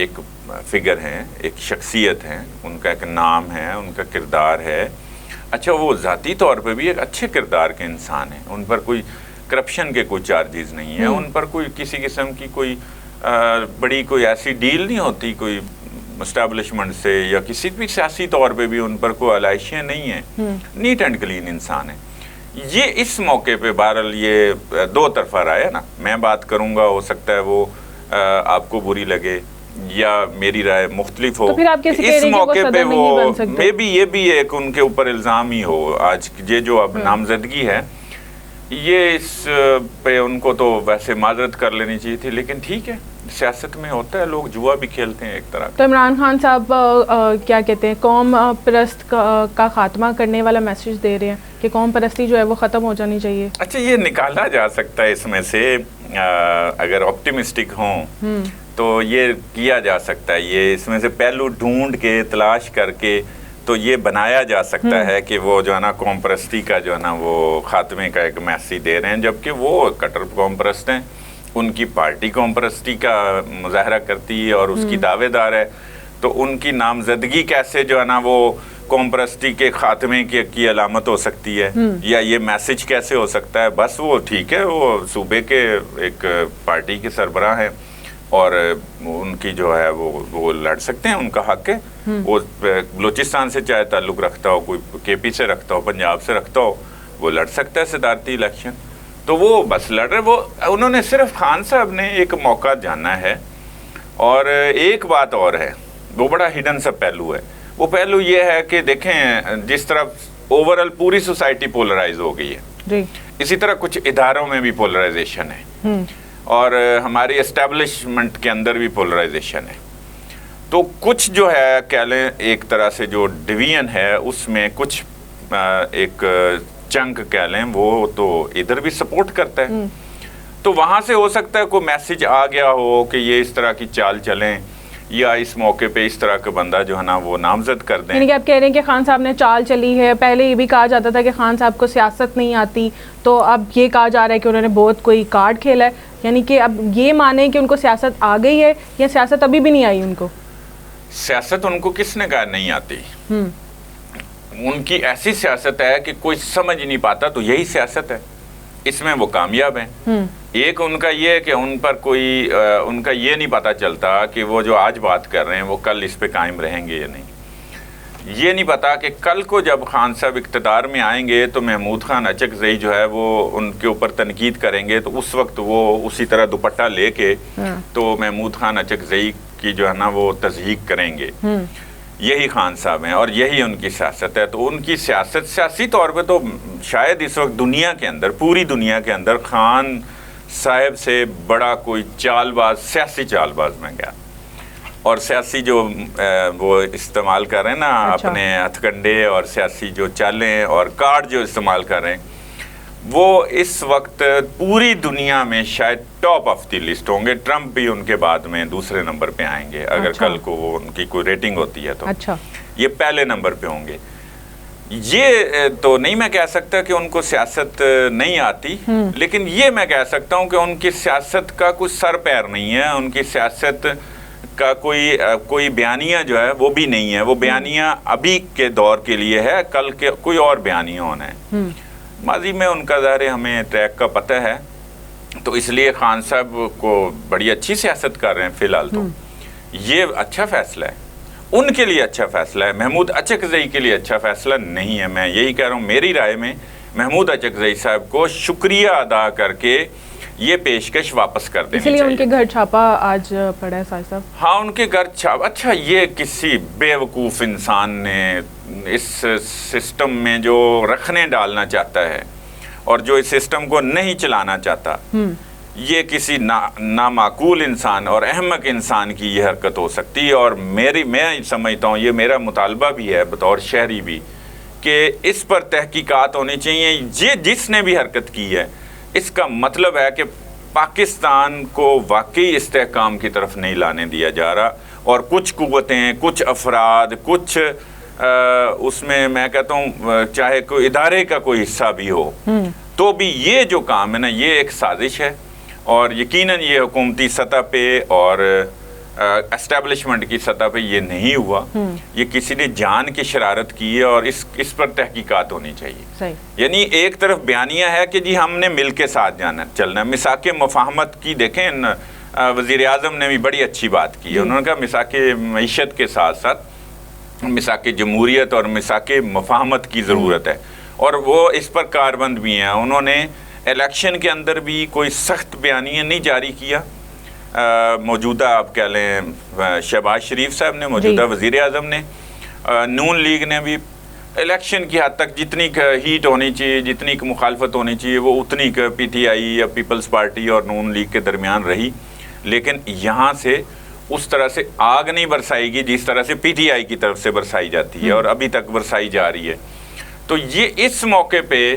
ایک فگر ہیں، ایک شخصیت ہیں، ان کا ایک نام ہے، ان کا کردار ہے. اچھا وہ ذاتی طور پہ بھی ایک اچھے کردار کے انسان ہیں، ان پر کوئی کرپشن کے کوئی چارجز نہیں ہیں، ان پر کوئی کسی قسم کی کوئی بڑی کوئی ایسی ڈیل نہیں ہوتی کوئی اسٹیبلشمنٹ سے، یا کسی بھی سیاسی طور پہ بھی ان پر کوئی علائشیں نہیں ہیں، نیٹ اینڈ کلین انسان ہیں. یہ اس موقع پہ بہرحال یہ دو طرفہ رائے ہے نا، میں بات کروں گا، ہو سکتا ہے وہ آپ کو بری لگے یا میری رائے مختلف ہو. اس موقع پہ وہ میں بھی یہ بھی ایک ان کے اوپر الزام ہی ہو. آج یہ جو اب نامزدگی ہے، یہ اس پہ ان کو تو ویسے معذرت کر لینی چاہیے تھی، لیکن ٹھیک ہے، سیاست میں ہوتا ہے، لوگ جوا بھی کھیلتے ہیں ایک طرح. تو عمران خان صاحب کیا کہتے ہیں، قوم پرست کا خاتمہ کرنے والا میسج دے رہے ہیں کہ قوم پرستی جو ہے وہ ختم ہو جانی چاہیے. اچھا یہ نکالا جا سکتا ہے اس میں سے، اگر آپٹیمسٹک ہوں تو یہ کیا جا سکتا ہے، یہ اس میں سے پہلو ڈھونڈ کے تلاش کر کے تو یہ بنایا جا سکتا ہے کہ وہ جو ہے نا قوم پرستی کا جو ہے نا وہ خاتمے کا ایک میسیج دے رہے ہیں، جبکہ وہ کٹر قوم پرست ہیں. ان کی پارٹی قوم پرستی کا مظاہرہ کرتی ہے اور اس کی دعوے دار ہے، تو ان کی نامزدگی کیسے جو ہے نا وہ قوم پرستی کے خاتمے کی علامت ہو سکتی ہے، یا یہ میسیج کیسے ہو سکتا ہے. بس وہ ٹھیک ہے، وہ صوبے کے ایک پارٹی کے سربراہ ہیں اور ان کی جو ہے وہ لڑ سکتے ہیں، ان کا حق ہے. وہ بلوچستان سے چاہے تعلق رکھتا ہو، کوئی کے پی سے رکھتا ہو، پنجاب سے رکھتا ہو، وہ لڑ سکتا ہے صدارتی الیکشن. تو وہ بس لڑ رہے، انہوں نے صرف خان صاحب نے ایک موقع جانا ہے. اور ایک بات اور ہے، وہ بڑا ہڈن سا پہلو ہے. وہ پہلو یہ ہے کہ دیکھیں جس طرح اوورال پوری سوسائٹی پولرائز ہو گئی ہے، اسی طرح کچھ اداروں میں بھی پولرائزیشن ہے، اور ہماری اسٹیبلشمنٹ کے اندر بھی پولرائزیشن ہے. تو کچھ جو ہے کہہ لیں ایک طرح سے جو ڈویژن ہے، اس میں کچھ ایک چنک کہہ لیں وہ تو ادھر بھی سپورٹ کرتا ہے. تو وہاں سے ہو سکتا ہے کوئی میسیج آ گیا ہو کہ یہ اس طرح کی چال چلیں، یا اس موقع پہ اس طرح کا بندہ جو ہے نا وہ نامزد کر دیں. یعنی کہ آپ کہہ رہے ہیں کہ خان صاحب نے چال چلی ہے. پہلے یہ بھی کہا جاتا تھا کہ خان صاحب کو سیاست نہیں آتی، تو اب یہ کہا جا رہا ہے کہ انہوں نے بہت کوئی کارڈ کھیلا ہے. یعنی کہ اب یہ مانیں کہ ان کو سیاست آ گئی ہے، یا سیاست ابھی بھی نہیں آئی ان کو؟ سیاست ان کو کس نے کہا نہیں آتی؟ ان کی ایسی سیاست ہے کہ کوئی سمجھ نہیں پاتا، تو یہی سیاست ہے، اس میں وہ کامیاب ہیں. ایک ان کا یہ ہے کہ ان پر کوئی ان کا یہ نہیں پتا چلتا کہ وہ جو آج بات کر رہے ہیں وہ کل اس پہ قائم رہیں گے یا نہیں. یہ نہیں پتا کہ کل کو جب خان صاحب اقتدار میں آئیں گے تو محمود خان اچکزئی جو ہے وہ ان کے اوپر تنقید کریں گے، تو اس وقت وہ اسی طرح دوپٹہ لے کے تو محمود خان اچکزئی کی جو ہے نا وہ تضحیق کریں گے. یہی خان صاحب ہیں اور یہی ان کی سیاست ہے. تو ان کی سیاست سیاسی طور پہ تو شاید اس وقت دنیا کے اندر، پوری دنیا کے اندر خان صاحب سے بڑا کوئی چال باز، سیاسی چال باز میں گیا. اور سیاسی جو وہ استعمال کر رہے ہیں نا اپنے ہتھ کنڈے، اور سیاسی جو چالیں اور کارڈ جو استعمال کر رہے ہیں، وہ اس وقت پوری دنیا میں شاید ٹاپ آف دی لسٹ ہوں گے. ٹرمپ بھی ان کے بعد میں دوسرے نمبر پہ آئیں گے اگر کل کو وہ ان کی کوئی ریٹنگ ہوتی ہے تو. یہ پہلے نمبر پہ ہوں گے. یہ تو نہیں میں کہہ سکتا کہ ان کو سیاست نہیں آتی، لیکن یہ میں کہہ سکتا ہوں کہ ان کی سیاست کا کوئی سر پیر نہیں ہے. ان کی سیاست کا کوئی بیانیہ جو ہے وہ بھی نہیں ہے. وہ بیانیہ ابھی کے دور کے لیے ہے، کل کے کوئی اور بیانیہ ہونا ہے. ماضی میں ان کا ظاہر ہمیں ٹریک کا پتہ ہے، تو اس لیے خان صاحب کو بڑی اچھی سیاست کر رہے ہیں فی الحال. تو یہ اچھا فیصلہ ہے، ان کے لیے اچھا فیصلہ ہے. محمود اچکزئی کے لیے اچھا فیصلہ نہیں ہے. میں یہی کہہ رہا ہوں، میری رائے میں محمود اچکزئی صاحب کو شکریہ ادا کر کے یہ پیشکش واپس کر دینی چاہیے. اس لیے ان کے گھر چھاپا آج پڑا ہے صاحب صاحب. ہاں ان کے گھر چھاپا. اچھا یہ کسی بے وقوف انسان نے اس سسٹم میں جو رکھنے ڈالنا چاہتا ہے اور جو اس سسٹم کو نہیں چلانا چاہتا، یہ کسی نامعقول انسان اور احمق انسان کی یہ حرکت ہو سکتی ہے. اور میں سمجھتا ہوں، یہ میرا مطالبہ بھی ہے بطور شہری بھی، کہ اس پر تحقیقات ہونی چاہیے. یہ جس نے بھی حرکت کی ہے، اس کا مطلب ہے کہ پاکستان کو واقعی استحکام کی طرف نہیں لانے دیا جا رہا. اور کچھ قوتیں، کچھ افراد، کچھ اس میں کہتا ہوں چاہے کوئی ادارے کا کوئی حصہ بھی ہو، تو بھی یہ جو کام ہے نا، یہ ایک سازش ہے. اور یقیناً یہ حکومتی سطح پہ اور اسٹیبلشمنٹ کی سطح پہ یہ نہیں ہوا، یہ کسی نے جان کی شرارت کی ہے اور اس پر تحقیقات ہونی چاہیے. یعنی ایک طرف بیانیہ ہے کہ جی ہم نے مل کے ساتھ چلنا ہے. میثاق مفاہمت کی دیکھیں، وزیر اعظم نے بھی بڑی اچھی بات کی ہے. انہوں نے کہا میثاق معیشت کے ساتھ ساتھ میثاق جمہوریت اور میثاق مفاہمت کی ضرورت ہے، اور وہ اس پر کاربند بھی ہیں. انہوں نے الیکشن کے اندر بھی کوئی سخت بیانیہ نہیں جاری کیا. موجودہ آپ کہہ لیں شہباز شریف صاحب نے، موجودہ وزیر اعظم نے، نون لیگ نے بھی الیکشن کی حد تک جتنی ہیٹ ہونی چاہیے، جتنی مخالفت ہونی چاہیے، وہ اتنی پی ٹی آئی یا پیپلز پارٹی اور نون لیگ کے درمیان رہی. لیکن یہاں سے اس طرح سے آگ نہیں برسائے گی جس طرح سے پی ٹی آئی کی طرف سے برسائی جاتی ہے اور ابھی تک برسائی جا رہی ہے. تو یہ اس موقع پہ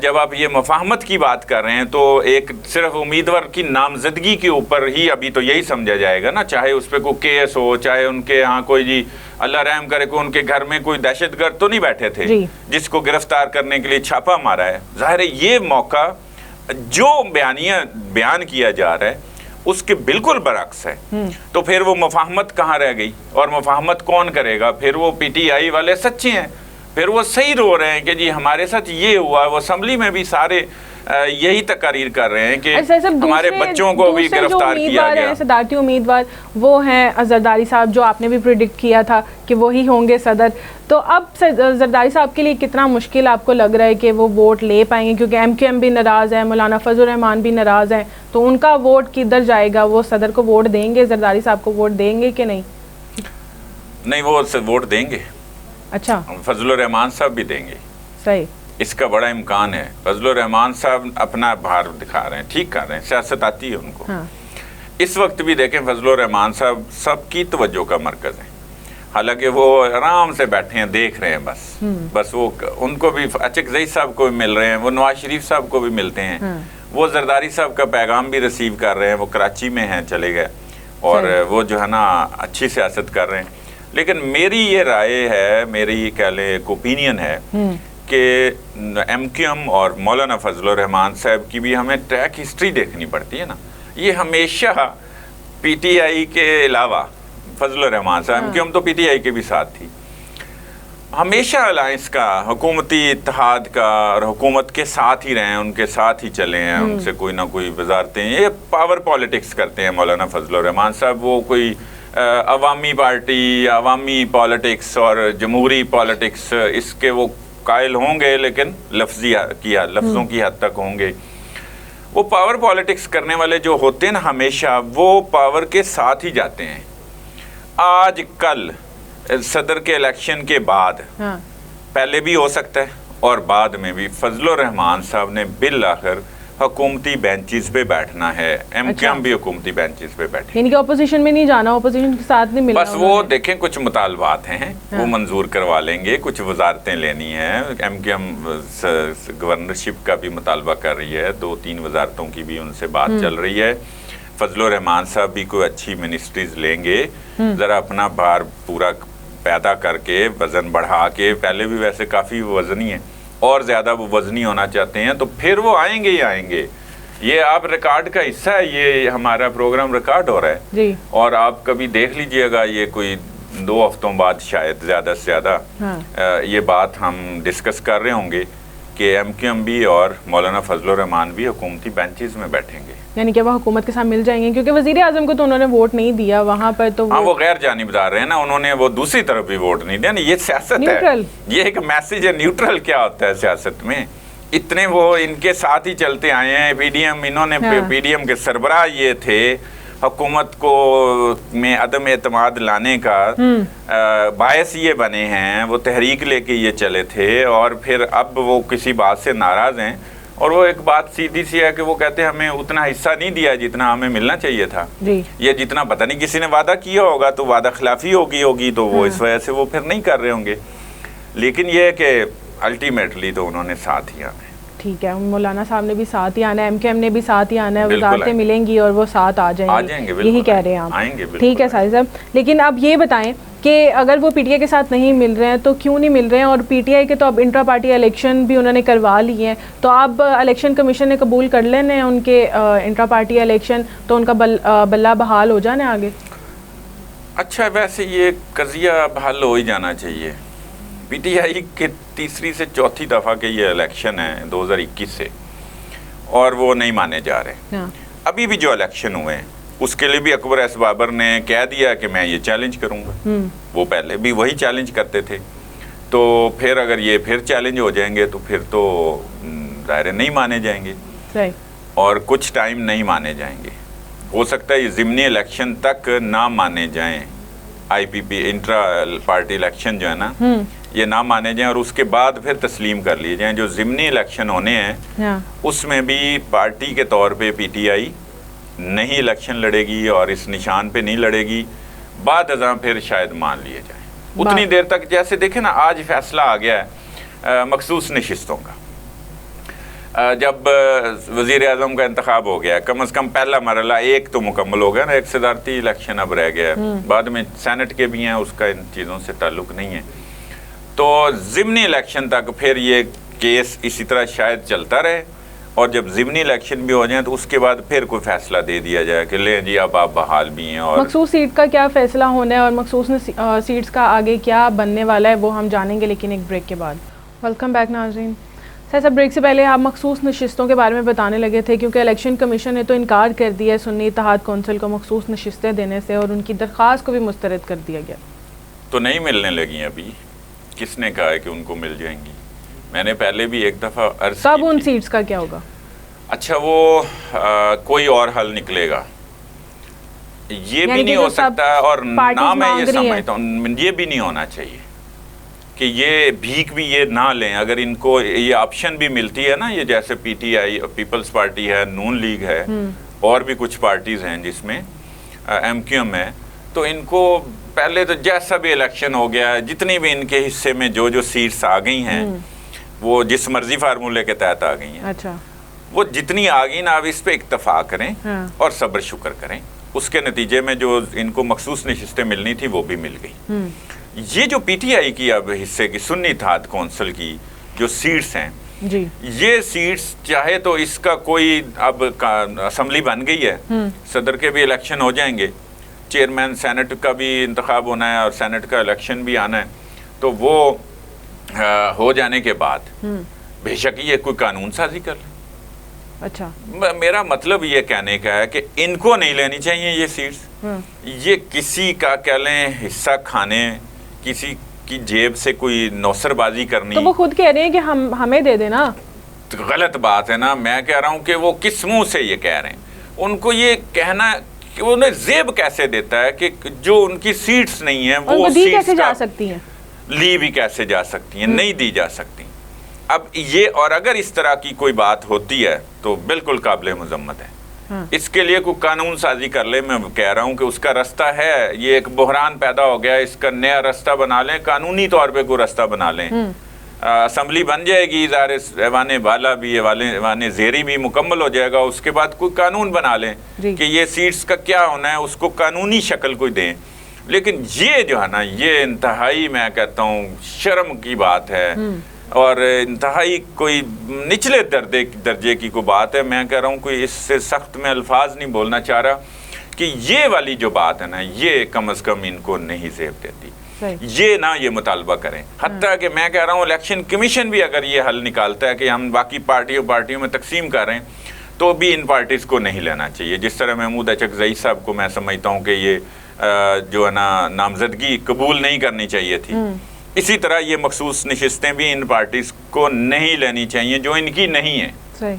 جب آپ یہ مفاہمت کی بات کر رہے ہیں تو ایک صرف امیدوار کی نامزدگی کے اوپر ہی ابھی تو یہی سمجھا جائے گا نا، چاہے اس پہ کوئی کیس ہو، چاہے ان کے ہاں کوئی جی اللہ رحم کرے کوئی ان کے گھر میں کوئی دہشت گرد تو نہیں بیٹھے تھے جس کو گرفتار کرنے کے لیے چھاپا مارا ہے. ظاہر ہے یہ موقع جو بیان کیا جا رہا ہے اس کے بالکل برعکس ہے. تو پھر وہ مفاہمت کہاں رہ گئی، اور مفاہمت کون کرے گا؟ پھر وہ پی ٹی آئی والے سچے ہیں، پھر وہ صحیح رو رہے ہیں کہ جی ہمارے ساتھ یہ ہوا. وہ اسمبلی میں بھی سارے یہی تقاریر کر رہے ہیں کہ ہمارے بچوں کو بھی گرفتار کیا گیا. صدارتی امیدوار وہ ہیں زرداری صاحب، جو آپ نے بھی پریڈکٹ کیا تھا کہ وہی ہوں گے صدر. تو اب زرداری صاحب کے لیے کتنا مشکل آپ کو لگ رہا ہے کہ وہ ووٹ لے پائیں گے؟ کیونکہ ایم کیو ایم بھی ناراض ہے، مولانا فضل الرحمان بھی ناراض ہیں، تو ان کا ووٹ کدھر جائے گا؟ وہ صدر کو ووٹ دیں گے، زرداری صاحب کو ووٹ دیں گے کہ نہیں؟ نہیں، وہ ووٹ دیں گے. اچھا، فضل الرحمان صاحب بھی دیں گے. صحیح، اس کا بڑا امکان ہے. فضل الرحمان صاحب اپنا بھار دکھا رہے ہیں، ٹھیک کر رہے ہیں، سیاست آتی ہے ان کو. اس وقت بھی دیکھیں فضل الرحمان صاحب سب کی توجہ کا مرکز ہیں، حالانکہ وہ آرام سے بیٹھے ہیں، دیکھ رہے ہیں. بس وہ ان کو بھی اچک زئی صاحب کو بھی مل رہے ہیں، وہ نواز شریف صاحب کو بھی ملتے ہیں، وہ زرداری صاحب کا پیغام بھی ریسیو کر رہے ہیں. وہ کراچی میں ہیں، چلے گئے، اور وہ جو ہے نا اچھی سیاست کر رہے ہیں. لیکن میری یہ رائے ہے، میری کہہ لیں ایک اوپینین ہے کہ ایم کیو ایم اور مولانا فضل الرحمان صاحب کی بھی ہمیں ٹریک ہسٹری دیکھنی پڑتی ہے نا. یہ ہمیشہ پی ٹی آئی کے علاوہ فضل الرحمان صاحب، ایم کیو ایم تو پی ٹی آئی کے بھی ساتھ تھی، ہمیشہ الائنس کا، حکومتی اتحاد کا، اور حکومت کے ساتھ ہی رہے ہیں، ان کے ساتھ ہی چلے ہیں، ان سے کوئی نہ کوئی وزارتیں. یہ پاور پالیٹکس کرتے ہیں مولانا فضل الرحمان صاحب. وہ کوئی عوامی پارٹی، عوامی پالیٹکس اور جمہوری پالیٹکس اس کے وہ قائل ہوں گے، لیکن لفظوں کی حد تک ہوں گے. وہ پاور پالیٹکس کرنے والے جو ہوتے ہیں نا، ہمیشہ وہ پاور کے ساتھ ہی جاتے ہیں. آج کل صدر کے الیکشن کے بعد، پہلے بھی ہو سکتا ہے اور بعد میں بھی، فضل الرحمان صاحب نے بالآخر حکومتی بینچز پہ بیٹھنا ہے. ایم کیو ایم بھی حکومتی بینچز پہ بیٹھے، یعنی کہ اپوزیشن میں نہیں جانا، اپوزیشن کے ساتھ نہیں ملنا. بس وہ دیکھیں کچھ مطالبات ہیں وہ منظور کروا لیں گے، کچھ وزارتیں لینی ہیں. ایم کیو ایم گورنرشپ کا بھی مطالبہ کر رہی ہے، 2-3 وزارتوں کی بھی ان سے بات چل رہی ہے. فضل الرحمان صاحب بھی کوئی اچھی منسٹریز لیں گے، ذرا اپنا بھار پورا پیدا کر کے، وزن بڑھا کے. پہلے بھی ویسے کافی وزنی ہیں، اور زیادہ وہ وزنی ہونا چاہتے ہیں، تو پھر وہ آئیں گے ہی آئیں گے. یہ آپ ریکارڈ کا حصہ ہے، یہ ہمارا پروگرام ریکارڈ ہو رہا ہے اور آپ کبھی دیکھ لیجئے گا. یہ کوئی 2 ہفتوں بعد شاید زیادہ سے زیادہ یہ بات ہم ڈسکس کر رہے ہوں گے کہ ایم کیو ایم بھی اور مولانا فضل الرحمان بھی حکومتی بینچز میں بیٹھیں گے. یعنی کہ وہ حکومت کے ساتھ مل جائیں گے، کیونکہ وزیر اعظم کو تو انہوں نے ووٹ نہیں دیا وہاں پر. تو وہ غیر جانبدار رہے نا، انہوں نے وہ دوسری طرف بھی ووٹ نہیں دیا. یہ سیاست ہے، یہ ایک میسج ہے. نیوٹرل کیا ہوتا ہے سیاست میں؟ اتنے وہ ان کے ساتھ ہی چلتے آئے ہیں. پی ڈی ایم، انہوں نے پی ڈی ایم کے سربراہ یہ تھے، حکومت کو میں عدم اعتماد لانے کا باعث یہ بنے ہیں. وہ تحریک لے کے یہ چلے تھے، اور پھر اب وہ کسی بات سے ناراض ہیں. اور وہ ایک بات سیدھی سی ہے کہ وہ کہتے ہیں ہمیں اتنا حصہ نہیں دیا جتنا ہمیں ملنا چاہیے تھا. یہ جتنا پتہ نہیں کسی نے وعدہ کیا ہوگا تو وعدہ خلافی ہوگی تو وہ اس وجہ سے وہ پھر نہیں کر رہے ہوں گے. لیکن یہ ہے کہ الٹیمیٹلی تو انہوں نے ساتھ ہی آنا ہے. ٹھیک ہے، مولانا صاحب نے بھی ساتھ ہی آنا ہے، ایم کیو ایم نے بھی ساتھ ہی آنا ہے، وزارتیں ملیں گی اور وہ ساتھ آ جائیں گے، یہی کہہ رہے ہیں آپ. ٹھیک ہے ساجد صاحب، لیکن اب یہ بتائیں کہ اگر وہ پی ٹی آئی کے ساتھ نہیں مل رہے ہیں تو کیوں نہیں مل رہے ہیں؟ اور پی ٹی آئی کے تو اب انٹرا پارٹی الیکشن بھی انہوں نے کروا لی ہیں، تو اب الیکشن کمیشن نے قبول کر لینے ہیں ان کے انٹرا پارٹی الیکشن، تو ان کا بلہ بحال ہو جانا ہے آگے. اچھا ویسے یہ قضیہ اب حل ہو ہی جانا چاہیے. پی ٹی آئی کے تیسری سے چوتھی دفعہ کے یہ الیکشن ہیں 2021 سے, اور وہ نہیں مانے جا رہے. ابھی بھی جو الیکشن ہوئے ہیں اس کے لیے بھی اکبر ایس بابر نے کہہ دیا کہ میں یہ چیلنج کروں گا. وہ پہلے بھی وہی چیلنج کرتے تھے, تو پھر اگر یہ پھر چیلنج ہو جائیں گے تو پھر تو ظاہر نہیں مانے جائیں گے, اور کچھ ٹائم نہیں مانے جائیں گے. ہو سکتا ہے یہ ضمنی الیکشن تک نہ مانے جائیں, آئی پی پی انٹرا پارٹی الیکشن جو ہے نا یہ نہ مانے جائیں, اور اس کے بعد پھر تسلیم کر لیے جائیں. جو ضمنی الیکشن ہونے ہیں اس میں بھی پارٹی کے طور پہ پی ٹی آئی نہیں الیکشن لڑے گی اور اس نشان پہ نہیں لڑے گی, بعد ازاں پھر شاید مان لیے جائیں. اتنی دیر تک جیسے دیکھیں نا آج فیصلہ آ گیا ہے مخصوص نشستوں کا. جب وزیر اعظم کا انتخاب ہو گیا, کم از کم پہلا مرحلہ ایک تو مکمل ہو گیا نا, ایک صدارتی الیکشن اب رہ گیا ہے, بعد میں سینٹ کے بھی ہیں, اس کا ان چیزوں سے تعلق نہیں ہے. تو ضمنی الیکشن تک پھر یہ کیس اسی طرح شاید چلتا رہے, اور جب ضمنی الیکشن بھی ہو جائیں تو اس کے بعد پھر کوئی فیصلہ دے دیا جائے کہ لیں جی اب آپ بحال بھی ہیں. اور مخصوص سیٹ کا کیا فیصلہ ہونا ہے اور مخصوص سیٹس کا آگے کیا بننے والا ہے وہ ہم جانیں گے, لیکن ایک بریک کے بعد. ویلکم بیک ناظرین. سر بریک سے پہلے آپ مخصوص نشستوں کے بارے میں بتانے لگے تھے, کیونکہ الیکشن کمیشن نے تو انکار کر دیا ہے سنی اتحاد کونسل کو مخصوص نشستیں دینے سے, اور ان کی درخواست کو بھی مسترد کر دیا گیا. تو نہیں ملنے لگی ابھی, کس نے کہا ہے کہ ان کو مل جائیں گی؟ میں نے پہلے بھی ایک دفعہ عرض کی. اب ان سیٹس کا کیا ہوگا؟ اچھا وہ کوئی اور حل نکلے گا, یہ بھی نہیں ہو سکتا, اور نہ میں یہ سمجھتا ہوں یہ بھی نہیں ہونا چاہیے کہ یہ بھیک بھی یہ نہ لیں. اگر ان کو یہ آپشن بھی ملتی ہے نا, یہ جیسے P T I, Peoples Party ہے, نون لیگ ہے, اور بھی کچھ پارٹیز ہیں جس میں ایم کیو ایم ہے, تو ان کو پہلے تو جیسا بھی الیکشن ہو گیا, جتنی بھی ان کے حصے میں جو سیٹس آ گئی ہیں وہ جس مرضی فارمولے کے تحت آ گئی ہیں, اچھا وہ جتنی آ گئی نا اب اس پہ اکتفا کریں اور صبر شکر کریں. اس کے نتیجے میں جو ان کو مخصوص نشستیں ملنی تھی وہ بھی مل گئی. یہ جو پی ٹی آئی کی اب حصے کی سنی اتحاد کونسل کی جو سیٹس ہیں, یہ سیٹس چاہے تو اس کا کوئی اب اسمبلی بن گئی ہے, صدر کے بھی الیکشن ہو جائیں گے, چیئرمین سینٹ کا بھی انتخاب ہونا ہے اور سینٹ کا الیکشن بھی آنا ہے, تو وہ ہو جانے کے بعد بے شک یہ کوئی قانون سازی کر لیں. اچھا میرا مطلب یہ کہنے کا ہے کہ ان کو نہیں لینی چاہیے یہ سیٹس. یہ کسی کا کہہ لیں حصہ کھانے, کسی کی جیب سے کوئی نوسر بازی کرنی. تو وہ خود کہہ رہے ہیں کہ ہمیں دے دینا. غلط بات ہے نا. میں کہہ رہا ہوں کہ وہ کس منہ سے یہ کہہ رہے ہیں. ان کو یہ کہنا کہ انہیں زیب کیسے دیتا ہے کہ جو ان کی سیٹس نہیں ہیں وہ دی کیسے جا سکتی ہیں, لی بھی کیسے جا سکتی ہیں, نہیں دی جا سکتی. اب یہ, اور اگر اس طرح کی کوئی بات ہوتی ہے تو بالکل قابل مذمت ہے. اس کے لیے کوئی قانون سازی کر لے. میں کہہ رہا ہوں کہ اس کا رستہ ہے. یہ ایک بحران پیدا ہو گیا, اس کا نیا رستہ بنا لیں, قانونی طور پہ کوئی رستہ بنا لیں. اسمبلی بن جائے گی, ایوان بالا بھی, ایوان زیری بھی مکمل ہو جائے گا, اس کے بعد کوئی قانون بنا لیں کہ یہ سیٹس کا کیا ہونا ہے, اس کو قانونی شکل کوئی دیں. لیکن یہ جو ہے نا, یہ انتہائی میں کہتا ہوں شرم کی بات ہے, اور انتہائی کوئی نچلے درجے کی کوئی بات ہے. میں کہہ رہا ہوں کوئی اس سے سخت میں الفاظ نہیں بولنا چاہ رہا کہ یہ والی جو بات ہے نا, یہ کم از کم ان کو نہیں زیب دیتی. یہ نہ یہ مطالبہ کریں. حتیٰ کہ میں کہہ رہا ہوں الیکشن کمیشن بھی اگر یہ حل نکالتا ہے کہ ہم باقی پارٹیوں میں تقسیم کر رہے ہیں, تو بھی ان پارٹیز کو نہیں لینا چاہیے. جس طرح محمود اچکزئی صاحب کو میں سمجھتا ہوں کہ یہ جو ہے نا نامزدگی قبول نہیں کرنی چاہیے تھی, اسی طرح یہ مخصوص نشستیں بھی ان پارٹیز کو نہیں لینی چاہیے جو ان کی نہیں ہیں.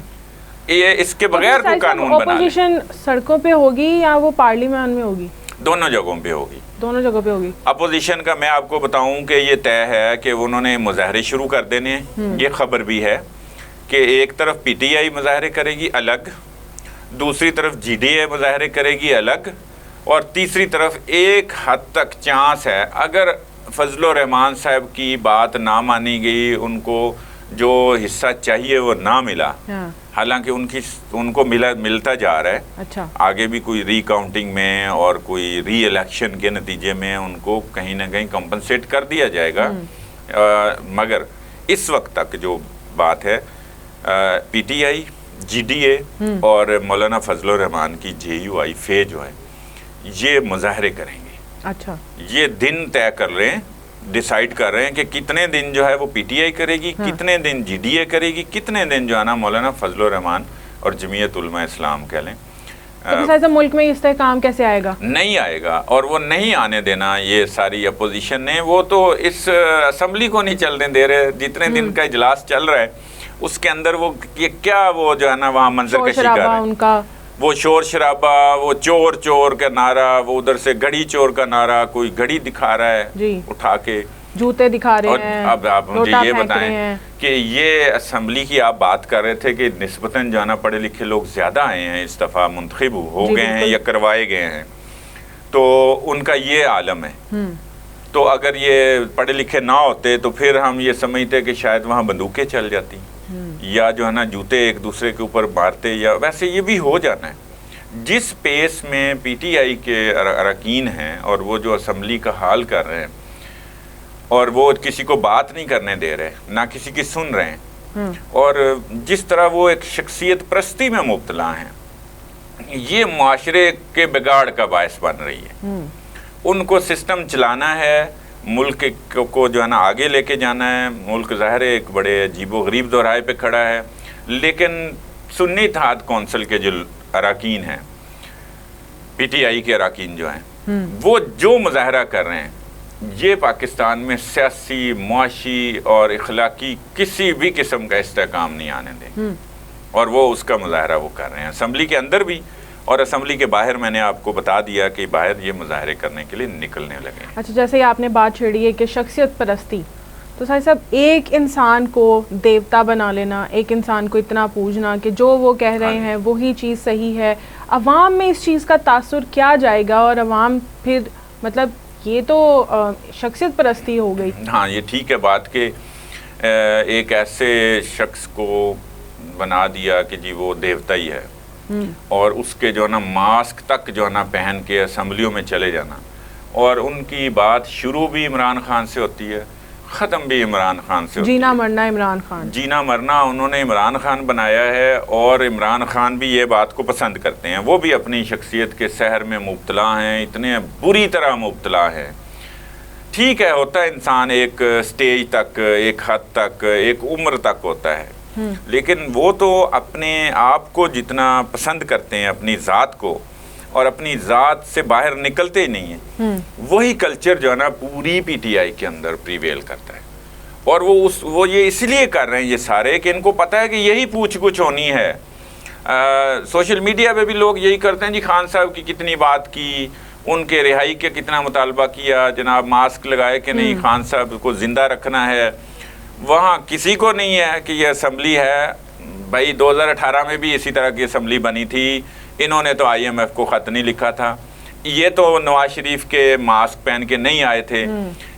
یہ اس کے بغیر کوئی قانون بنا لیں. اپوزیشن سڑکوں پہ ہوگی یا وہ پارلیمان میں ہوگی؟ دونوں جگہوں پہ ہوگی. دونوں جگہوں پہ ہوگی. اپوزیشن کا میں آپ کو بتاؤں کہ یہ طے ہے کہ انہوں نے مظاہرے شروع کر دینے ہیں. یہ خبر بھی ہے کہ ایک طرف پی ٹی آئی مظاہرے کرے گی الگ, دوسری طرف جی ڈی اے مظاہرے کرے گی الگ, اور تیسری طرف ایک حد تک چانس ہے اگر فضل الرحمان صاحب کی بات نہ مانی گئی, ان کو جو حصہ چاہیے وہ نہ ملا, حالانکہ ان کو ملتا جا رہا ہے. اچھا. آگے بھی کوئی ری کاؤنٹنگ میں اور کوئی ری الیکشن کے نتیجے میں ان کو کہیں نہ کہیں کمپنسیٹ کر دیا جائے گا. مگر اس وقت تک جو بات ہے, پی T I, G D A اور مولانا فضل الرحمان کی جے یو آئی فے جو ہے, یہ مظاہرے کریں گے. اچھا یہ دن طے کر رہے ہیں، ڈیسائیڈ کر رہے ہیں کہ کتنے دن جو ہے وہ پی ٹی آئی کرے گی، کتنے دن جی ڈی اے کرے گی، کتنے دن جو ہے نا مولانا فضل الرحمان اور جمعیت علماء اسلام کہہ لیں. تو ملک میں استحکام کیسے آئے گا؟ نہیں آئے گا، اور وہ نہیں آنے دینا. یہ ساری اپوزیشن نے، وہ تو اس اسمبلی کو نہیں چلنے دے رہے. جتنے دن کا اجلاس چل رہا ہے اس کے اندر وہ کیا وہ جو ہے نا وہاں منظر کشی کر رہے ہیں. وہ شور شرابہ، وہ چور چور کا نعرہ، وہ ادھر سے گھڑی چور کا نعرہ، کوئی گھڑی دکھا رہا ہے اٹھا کے، جوتے دکھا رہے ہیں. اب آپ مجھے یہ بتائیں کہ یہ اسمبلی کی آپ بات کر رہے تھے کہ نسبتاً جو ہے نا پڑھے لکھے لوگ زیادہ آئے ہیں اس دفعہ، منتخب ہو گئے ہیں یا کروائے گئے ہیں، تو ان کا یہ عالم ہے. تو اگر یہ پڑھے لکھے نہ ہوتے تو پھر ہم یہ سمجھتے کہ شاید وہاں بندوقیں چل جاتی یا جو ہے نا جوتے ایک دوسرے کے اوپر مارتے، یا ویسے یہ بھی ہو جانا ہے. جس پیس میں پی ٹی آئی کے اراکین ہیں اور وہ جو اسمبلی کا حال کر رہے ہیں، اور وہ کسی کو بات نہیں کرنے دے رہے، نہ کسی کی سن رہے ہیں، اور جس طرح وہ ایک شخصیت پرستی میں مبتلا ہیں، یہ معاشرے کے بگاڑ کا باعث بن رہی ہے. ان کو سسٹم چلانا ہے، ملک کو جو ہے نا آگے لے کے جانا ہے. ملک ظاہر ہے ایک بڑے عجیب و غریب دورائے پہ کھڑا ہے، لیکن سنی اتحاد کونسل کے جو اراکین ہیں، پی ٹی آئی کے اراکین جو ہیں، وہ جو مظاہرہ کر رہے ہیں، یہ پاکستان میں سیاسی، معاشی اور اخلاقی کسی بھی قسم کا استحکام نہیں آنے دیں. اور وہ اس کا مظاہرہ وہ کر رہے ہیں اسمبلی کے اندر بھی، اور اسمبلی کے باہر میں نے آپ کو بتا دیا کہ باہر یہ مظاہرے کرنے کے لیے نکلنے لگے ہیں. اچھا، جیسے آپ نے بات چھیڑی ہے کہ شخصیت پرستی، تو صاحب صاحب ایک انسان کو دیوتا بنا لینا، ایک انسان کو اتنا پوجنا کہ جو وہ کہہ رہے ہیں وہی چیز صحیح ہے، عوام میں اس چیز کا تاثر کیا جائے گا؟ اور عوام پھر مطلب یہ تو شخصیت پرستی ہو گئی. ہاں، یہ ٹھیک ہے بات کہ ایک ایسے شخص کو بنا دیا کہ جی وہ دیوتا ہی ہے، اور اس کے جو ہے نا ماسک تک جو ہے نا پہن کے اسمبلیوں میں چلے جانا، اور ان کی بات شروع بھی عمران خان سے ہوتی ہے، ختم بھی عمران خان سے ہوتی ہے. جینا مرنا عمران خان، جینا مرنا انہوں نے عمران خان بنایا ہے، اور عمران خان بھی یہ بات کو پسند کرتے ہیں. وہ بھی اپنی شخصیت کے سحر میں مبتلا ہیں، اتنے بری طرح مبتلا ہیں. ٹھیک ہے، ہوتا ہے انسان ایک سٹیج تک، ایک حد تک، ایک عمر تک ہوتا ہے، لیکن وہ تو اپنے آپ کو جتنا پسند کرتے ہیں، اپنی ذات کو، اور اپنی ذات سے باہر نکلتے ہی نہیں ہیں. وہی کلچر جو ہے نا پوری پی ٹی آئی کے اندر پریویل کرتا ہے، اور وہ یہ اس لیے کر رہے ہیں یہ سارے کہ ان کو پتہ ہے کہ یہی پوچھ گچھ ہونی ہے. سوشل میڈیا پہ بھی لوگ یہی کرتے ہیں، جی خان صاحب کی کتنی بات کی، ان کے رہائی کے کتنا مطالبہ کیا، جناب ماسک لگائے کہ نہیں، خان صاحب کو زندہ رکھنا ہے. وہاں کسی کو نہیں ہے کہ یہ اسمبلی ہے. بھائی 2018 میں بھی اسی طرح کی اسمبلی بنی تھی، انہوں نے تو آئی ایم ایف کو خط نہیں لکھا تھا. یہ تو نواز شریف کے ماسک پہن کے نہیں آئے تھے.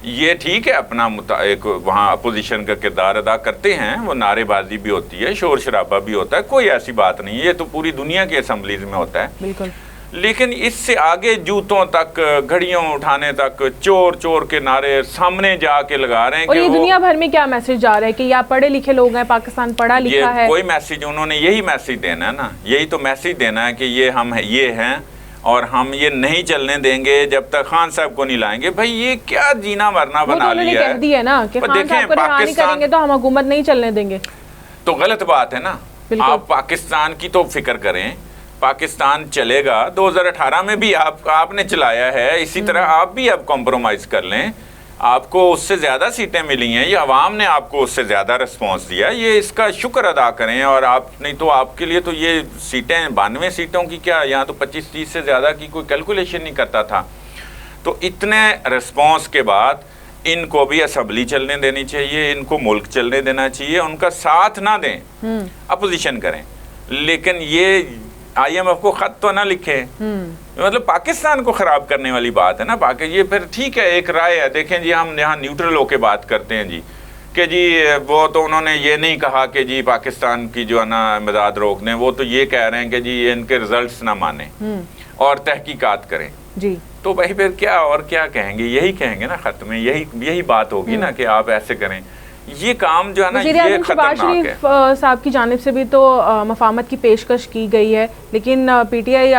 یہ ٹھیک ہے، اپنا ایک وہاں اپوزیشن کا کردار ادا کرتے ہیں، وہ نعرے بازی بھی ہوتی ہے، شور شرابہ بھی ہوتا ہے، کوئی ایسی بات نہیں ہے. یہ تو پوری دنیا کے اسمبلیز میں ہوتا ہے. بالکل. لیکن اس سے آگے جوتوں تک، گھڑیوں اٹھانے تک، چور چور کے نعرے سامنے جا کے لگا رہے ہیں. اور یہ دنیا بھر میں کیا میسج جا رہا ہے کہ یا پڑھے لکھے لوگ ہیں، پاکستان پڑھا لکھا ہے. کوئی میسج، انہوں نے یہی میسج دینا ہے نا، یہی تو میسج دینا ہے کہ یہ ہم یہ ہیں اور ہم یہ نہیں چلنے دیں گے جب تک خان صاحب کو نہیں لائیں گے. بھائی یہ کیا جینا مرنا بنا لیا ہے. کہہ دیا ہے نا کہ خان صاحب کو رہا نہیں کریں گے تو ہم حکومت نہیں چلنے دیں گے. تو غلط بات ہے نا. آپ پاکستان کی تو فکر کریں، پاکستان چلے گا. 2018 میں بھی آپ نے چلایا ہے، اسی طرح آپ بھی اب کمپرومائز کر لیں. آپ کو اس سے زیادہ سیٹیں ملی ہیں، یہ عوام نے آپ کو اس سے زیادہ رسپانس دیا، یہ اس کا شکر ادا کریں. اور آپ نہیں تو آپ کے لیے تو یہ سیٹیں 92 سیٹوں کی کیا، یہاں تو 25-30 سے زیادہ کی کوئی کیلکولیشن نہیں کرتا تھا. تو اتنے رسپانس کے بعد ان کو بھی اسمبلی چلنے دینی چاہیے، ان کو ملک چلنے دینا چاہیے. ان کا ساتھ نہ دیں، اپوزیشن کریں، لیکن یہ آئی ایم ایف کو خط تو نہ لکھیں. مطلب پاکستان کو خراب کرنے والی بات ہے نا. باقی یہ پھر ٹھیک ہے، ایک رائے ہے. دیکھیں جی، ہم یہاں نیوٹرل ہو کے بات کرتے ہیں جی کہ جی وہ تو انہوں نے یہ نہیں کہا کہ جی پاکستان کی جو ہے نا امداد روک دیں، وہ تو یہ کہہ رہے ہیں کہ جی ان کے رزلٹس نہ مانیں اور تحقیقات کریں. جی تو بھائی پھر کیا اور کیا کہیں گے؟ یہی کہیں گے نا خط میں، یہی بات ہوگی نا کہ آپ ایسے کریں. یہ کام جو ہے نا وزیر یہ اعظم شہباز خطرناک ہے. شریف صاحب کی جانب سے بھی تو مفاہمت کی پیشکش کی گئی ہے، لیکن پی ٹی آئی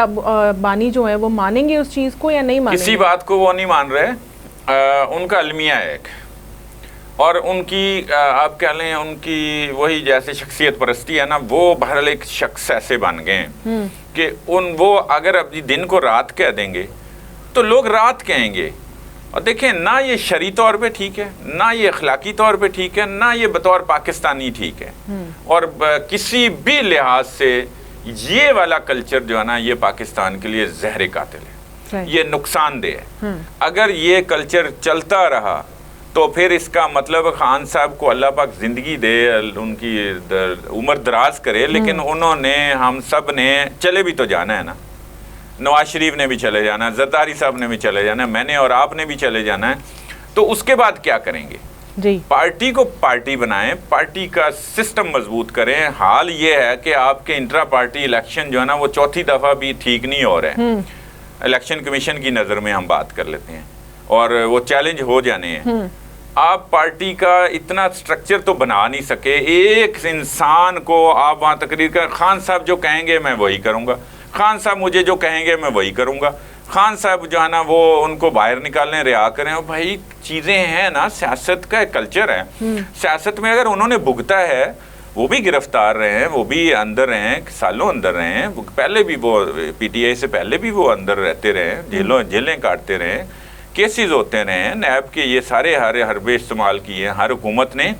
بانی جو ہیں وہ مانیں گے اس چیز کو یا نہیں مانیں گے؟ کسی بات کو وہ نہیں مان رہے. ان کا المیہ ہے ایک، اور ان کی آپ کہہ لیں ان کی وہی جیسے شخصیت پرستی ہے نا، وہ بہرحال ایک شخص ایسے بن گئے ہیں کہ وہ اگر اپنی دن کو رات کہہ دیں گے تو لوگ رات کہیں گے. اور دیکھیں نہ یہ شرعی طور پہ ٹھیک ہے، نہ یہ اخلاقی طور پہ ٹھیک ہے، نہ یہ بطور پاکستانی ٹھیک ہے. اور کسی بھی لحاظ سے یہ والا کلچر جو ہے نا یہ پاکستان کے لیے زہر قاتل ہے، یہ نقصان دہ ہے. اگر یہ کلچر چلتا رہا تو پھر اس کا مطلب خان صاحب کو اللہ پاک زندگی دے، ان کی عمر دراز کرے، لیکن انہوں نے ہم سب نے چلے بھی تو جانا ہے نا. نواز شریف نے بھی چلے جانا ہے، زرداری صاحب نے بھی چلے جانا ہے، میں نے اور آپ نے بھی چلے جانا ہے. تو اس کے بعد کیا کریں گے؟ جی پارٹی کو پارٹی بنائیں، پارٹی کا سسٹم مضبوط کریں. حال یہ ہے کہ آپ کے انٹرا پارٹی الیکشن جو ہے نا وہ چوتھی دفعہ بھی ٹھیک نہیں ہو رہے ہیں. الیکشن کمیشن کی نظر میں ہم بات کر لیتے ہیں اور وہ چیلنج ہو جانے ہیں. آپ پارٹی کا اتنا سٹرکچر تو بنا نہیں سکے. ایک انسان کو آپ وہاں تقریر کر، خان صاحب جو کہیں گے میں وہی کروں گا، خان صاحب مجھے جو کہیں گے میں وہی کروں گا، خان صاحب جو ہے نا وہ ان کو باہر نکالیں، رہا کریں. اور بھائی چیزیں ہیں نا، سیاست کا ایک کلچر ہے. سیاست میں اگر انہوں نے بھگتا ہے، وہ بھی گرفتار رہے ہیں، وہ بھی اندر رہے ہیں، سالوں اندر رہے ہیں. پہلے بھی وہ پی ٹی آئی سے پہلے بھی وہ اندر رہتے رہے ہیں، جیلیں کاٹتے رہے ہیں، کیسز ہوتے رہے ہیں. نیب کے یہ سارے حربے استعمال کیے ہیں ہر حکومت نے.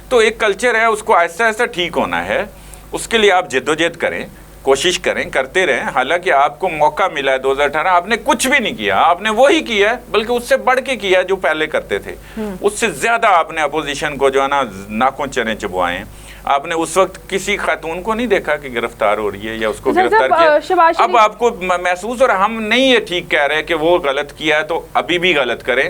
تو ایک کلچر ہے، اس کو آہستہ آہستہ ٹھیک ہونا ہے. اس کے لیے آپ جد و جہد کریں، کوشش کریں، کرتے رہیں. حالانکہ آپ کو موقع ملا ہے 2018، آپ نے کچھ بھی نہیں کیا، آپ نے وہی کیا ہے، بلکہ اس سے بڑھ کے کیا جو پہلے کرتے تھے. اس سے زیادہ آپ نے اپوزیشن کو جو ہے نا ناخن چنے چبوائے ہیں. آپ نے اس وقت کسی خاتون کو نہیں دیکھا کہ گرفتار ہو رہی ہے یا اس کو گرفتار کیا. اب آپ کو محسوس، اور ہم نہیں یہ ٹھیک کہہ رہے کہ وہ غلط کیا ہے تو ابھی بھی غلط کریں،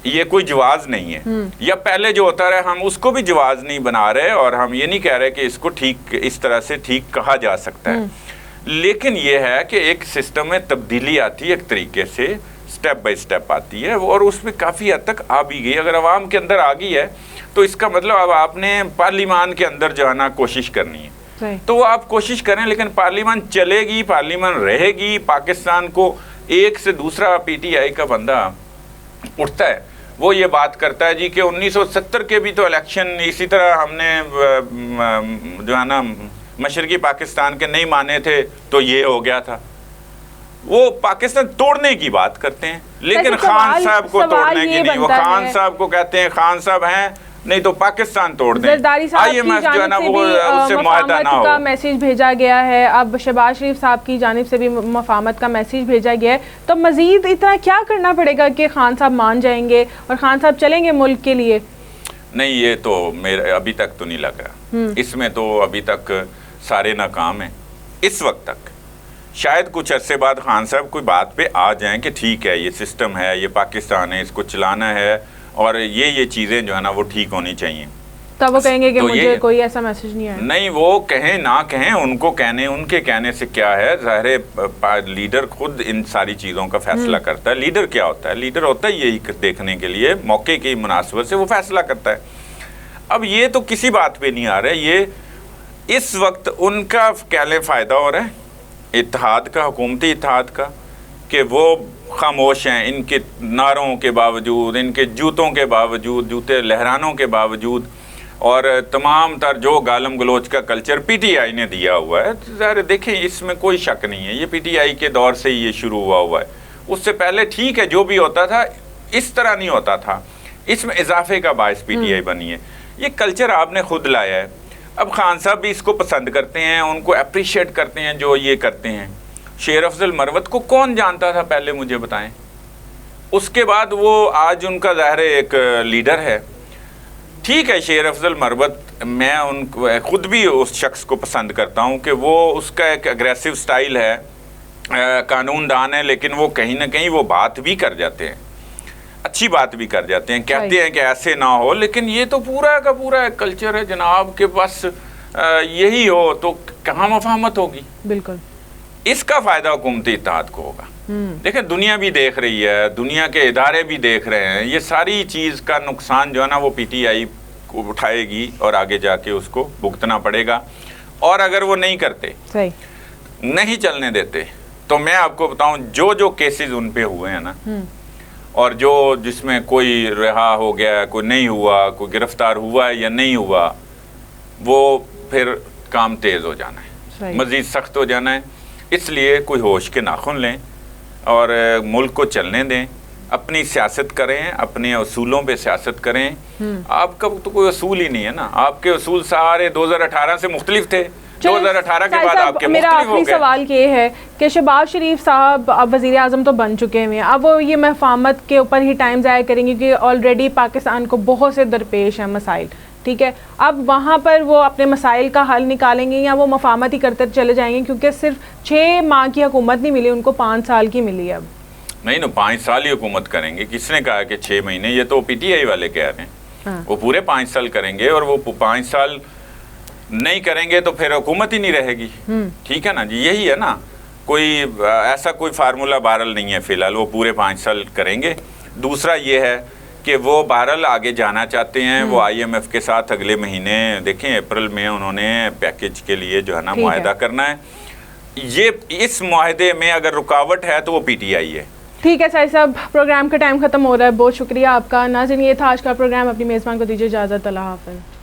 یہ کوئی جواز نہیں ہے. یا پہلے جو ہوتا رہا ہم اس کو بھی جواز نہیں بنا رہے، اور ہم یہ نہیں کہہ رہے کہ اس کو ٹھیک اس طرح سے ٹھیک کہا جا سکتا ہے. لیکن یہ ہے کہ ایک سسٹم میں تبدیلی آتی ہے، ایک طریقے سے سٹیپ بائی سٹیپ آتی ہے، اور اس میں کافی حد تک آ بھی گئی. اگر عوام کے اندر آ گئی ہے تو اس کا مطلب اب آپ نے پارلیمان کے اندر جو ہے نا کوشش کرنی ہے. تو وہ آپ کوشش کریں، لیکن پارلیمان چلے گی، پارلیمان رہے گی. پاکستان کو ایک سے دوسرا پی ٹی آئی کا بندہ اٹھتا ہے، وہ یہ بات کرتا ہے جی کہ 1970 کے بھی تو الیکشن اسی طرح ہم نے جو ہے نا مشرقی پاکستان کے نہیں مانے تھے تو یہ ہو گیا تھا. وہ پاکستان توڑنے کی بات کرتے ہیں، لیکن خان صاحب کو توڑنے کی نہیں. وہ خان صاحب کو کہتے ہیں خان صاحب ہیں نہیں تو پاکستان توڑ دیں. زرداری صاحب کی جانب سے بھی مفاہمت کا میسیج بھیجا گیا ہے. اب شہباز شریف صاحب کی جانب سے بھی مفاہمت کا میسیج بھیجا گیا ہے. تو مزید اتنا کیا کرنا پڑے گا کہ خان صاحب مان جائیں گے اور خان صاحب چلیں گے ملک کے لیے؟ نہیں، یہ تو میرے ابھی تک تو نہیں لگا. اس میں تو ابھی تک سارے ناکام ہیں. اس وقت تک شاید کچھ عرصے بعد خان صاحب کوئی بات پہ آ جائیں کہ ٹھیک ہے، یہ سسٹم ہے، یہ پاکستان ہے، اس کو چلانا ہے، اور یہ چیزیں جو ہے نا وہ ٹھیک ہونی چاہیے. تب وہ کہیں گے کہ مجھے کوئی ایسا میسج نہیں آیا. نہیں، وہ کہیں نہ کہیں، ان کو کہنے، ان کے کہنے سے کیا ہے. ظاہر لیڈر خود ان ساری چیزوں کا فیصلہ کرتا ہے. لیڈر کیا ہوتا ہے؟ لیڈر ہوتا ہے یہی دیکھنے کے لیے موقع کی مناسبت سے وہ فیصلہ کرتا ہے. اب یہ تو کسی بات پہ نہیں آ رہا ہے. یہ اس وقت ان کا کیا لیں فائدہ ہو رہا ہے اتحاد کا، حکومتی اتحاد کا، کہ وہ خاموش ہیں ان کے نعروں کے باوجود، ان کے جوتوں کے باوجود، جوتے لہرانوں کے باوجود، اور تمام تر جو گالم گلوچ کا کلچر پی ٹی آئی نے دیا ہوا ہے. ظاہر دیکھیں اس میں کوئی شک نہیں ہے، یہ پی ٹی آئی کے دور سے ہی یہ شروع ہوا ہے. اس سے پہلے ٹھیک ہے جو بھی ہوتا تھا اس طرح نہیں ہوتا تھا، اس میں اضافے کا باعث پی ٹی آئی بنی ہے. یہ کلچر آپ نے خود لایا ہے. اب خان صاحب بھی اس کو پسند کرتے ہیں، ان کو اپریشیٹ کرتے ہیں جو یہ کرتے ہیں. شیر افضل مروت کو کون جانتا تھا پہلے مجھے بتائیں؟ اس کے بعد وہ آج ان کا ظاہر ایک لیڈر ہے. ٹھیک ہے، شیر افضل مروت، میں ان کو خود بھی اس شخص کو پسند کرتا ہوں کہ وہ اس کا ایک اگریسو سٹائل ہے، قانون دان ہے، لیکن وہ کہیں نہ کہیں وہ بات بھی کر جاتے ہیں، اچھی بات بھی کر جاتے ہیں، کہتے ہیں کہ ایسے نہ ہو. لیکن یہ تو پورا کا پورا ایک کلچر ہے جناب کہ بس یہی ہو تو کہاں مفاہمت ہوگی. بالکل اس کا فائدہ حکومتی اتحاد کو ہوگا. دیکھیں دنیا بھی دیکھ رہی ہے، دنیا کے ادارے بھی دیکھ رہے ہیں. یہ ساری چیز کا نقصان جو ہے نا وہ پی ٹی آئی اٹھائے گی اور آگے جا کے اس کو بھگتنا پڑے گا. اور اگر وہ نہیں کرتے, نہیں چلنے دیتے, تو میں آپ کو بتاؤں جو کیسز ان پہ ہوئے ہیں نا, اور جس میں کوئی رہا ہو گیا, کوئی نہیں ہوا, کوئی گرفتار ہوا ہے یا نہیں ہوا, وہ پھر کام تیز ہو جانا ہے, مزید سخت ہو جانا ہے. اس لیے کوئی ہوش کے ناخن لیں اور ملک کو چلنے دیں, اپنی سیاست کریں, اپنے اصولوں پہ سیاست کریں. آپ کا تو کوئی اصول ہی نہیں ہے نا, آپ کے اصول سارے 2018 سے مختلف تھے, 2018 کے بعد آپ کے میرا مختلف ہو آخری گئے. سوال یہ ہے کہ شہباز شریف صاحب اب وزیر اعظم تو بن چکے ہیں, اب وہ یہ مفاہمت کے اوپر ہی ٹائم ضائع کریں گے کہ آلریڈی پاکستان کو بہت سے درپیش ہیں مسائل, ٹھیک ہے, اب وہاں پر وہ اپنے مسائل کا حل نکالیں گے یا وہ مفاہمت ہی کرتے چلے جائیں گے, کیونکہ صرف 6 ماہ کی حکومت نہیں ملی ان کو, 5 سال کی ملی ہے اب. نہیں, 5 سال ہی حکومت کریں گے. کس نے کہا کہ 6 مہینے؟ یہ تو پی ٹی آئی والے کہہ رہے ہیں. وہ پورے 5 سال کریں گے, اور وہ 5 سال نہیں کریں گے تو پھر حکومت ہی نہیں رہے گی. ٹھیک ہے نا جی, یہی ہے نا, کوئی ایسا کوئی فارمولہ بہرحال نہیں ہے فی الحال. وہ پورے 5 سال کریں گے. دوسرا یہ ہے کہ وہ بہرحال آگے جانا چاہتے ہیں. وہ آئی ایم ایف کے ساتھ اگلے مہینے, دیکھیں اپریل میں انہوں نے پیکیج کے لیے جو ہے نا معاہدہ کرنا ہے. یہ اس معاہدے میں اگر رکاوٹ ہے تو وہ پی ٹی آئی ہے. ٹھیک ہے سائی صاحب, پروگرام کا ٹائم ختم ہو رہا ہے, بہت شکریہ آپ کا. ناظرین, یہ تھا آج کا پروگرام. اپنی میزبان کو دیجیے اجازت. اللہ حافظ.